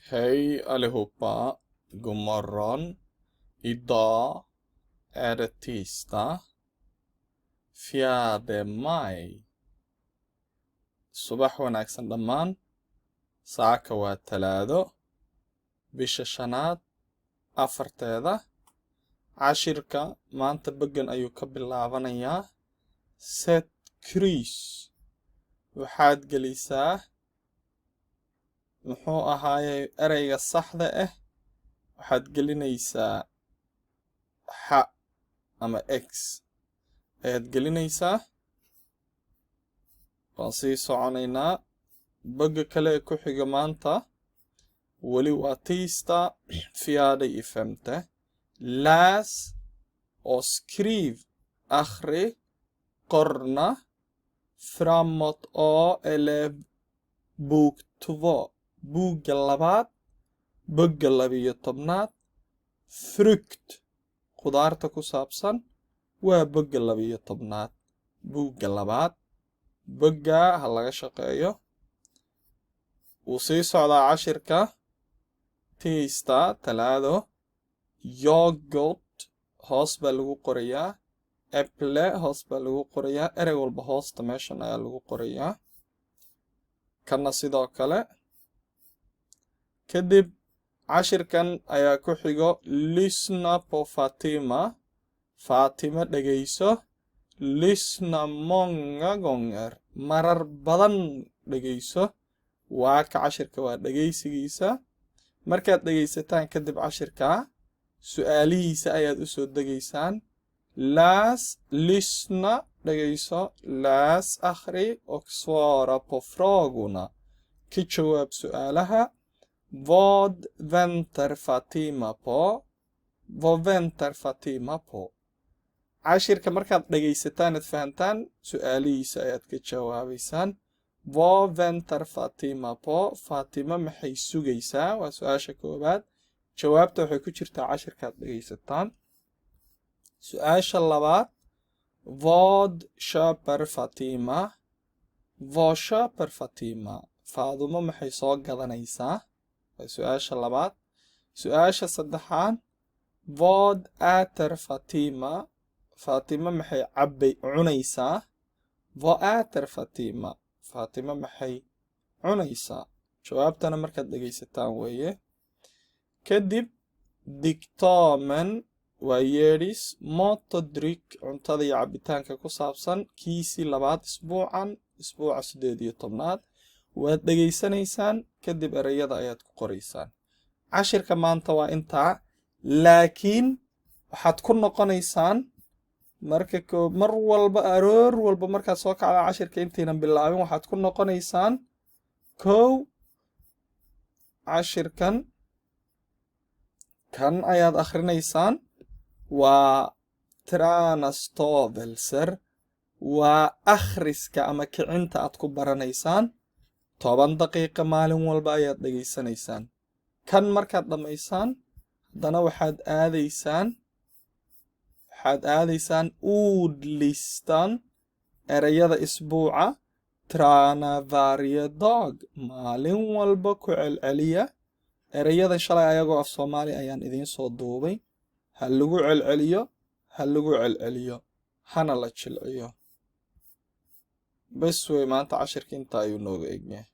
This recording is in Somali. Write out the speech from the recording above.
Hej allihopa, god morgon. Idag är det tisdag, 4 maj. Subax wanaagsan dhammaan. Saaka waa talaado, bisha shanaad, afarteeda. Cashirka maanta beggan ayuu ka bilaabanayaa. Set kryss. Waxaad gelisaa muxuu ahaayay ereyga saxda ah. waxaad gelinaysaa xa ama x ayaad gelinaysaa. waan sii soconaynaa. bogga kale ee ku xiga maanta weli waa tisdag 4 läs och skriv akhri qorna framåt A11 bok 2 bugga labaad bogga 12 frukt khudaarta ku saabsan waa bogga 12 bugga labaad bogga ha laga shaqeeyo. wuu sii socdaa cashirka. tisdag talaado yoghurt hoos baa lagu qorayaa. apple hoos baa lagu qorayaa. erey walba hoosta meeshan ayaa lagu qorayaa. kana sidoo kale. kadib cashirkan ayaa ku xigo lyssna på Fatima. Fatima dhegayso. lyssna många gånger marar badan dhegayso. waa ka cashirka waa dhegaysigiisa. markaad dhegaysataan kadib cashirka su'aalihiisa ayaad u soo degaysaan. läs lyssna dhegayso. läs akhri och svara på frågorna. ka jawaab su'aalaha. vad väntar Fatima på? vad väntar Fatima på? cashirka markaad dhegaysataan ad fahantaan su'aalihiisa ayaad ka jawaabaysaan. vad väntar Fatima på? Fatima maxay sugaysaa? waa su'aasha koobaad. jawaabta waxay ku jirtaa cashirkaad dhegaysataan. su'aasha labaad vad köper Fatima? vad köper Fatima? Faaduma maxay soo gadanaysaa? waa su'aasha labaad. su'aasha saddexaad vad äter Fatima? Fatima maxay cunaysaa? vad äter Fatima? Fatima maxay cunaysaa? jawaabtana markaad dhegaysataan weeye. kadib diktamen waa yeedhis. mat och dryck cuntada iyo cabitaanka ku saabsan kiisii labaad isbuucan isbuuca 18aad waad dhegaysanaysaan. kadib ereyada ayaad ku qoraysaan. cashirka maanta waa intaa. laakiin waxaad ku noqonaysaan mar walba aroor walba markaad soo kacdaa cashirka intaynan bilaabin waxaad ku noqonaysaan kow cashirkan kan ayaad akhrinaysaan. waa tranastavelser. waa akhriska ama kicinta aad ku baranaysaan. 10 daqiiqa maalin walba ayaad dhegaysanaysaan. kan markaad dhammaysaan haddana waxaad aadaysaan ordlistan ereyada isbuuca. trana varje dag maalin walba ku celceliya. erayadan shalay ayagoo af Soomaali ayaan idiin soo duubay. ha lagu celceliyo hana la jilciyo. bas way maanta cashirka inta ayuu nooga egyahay.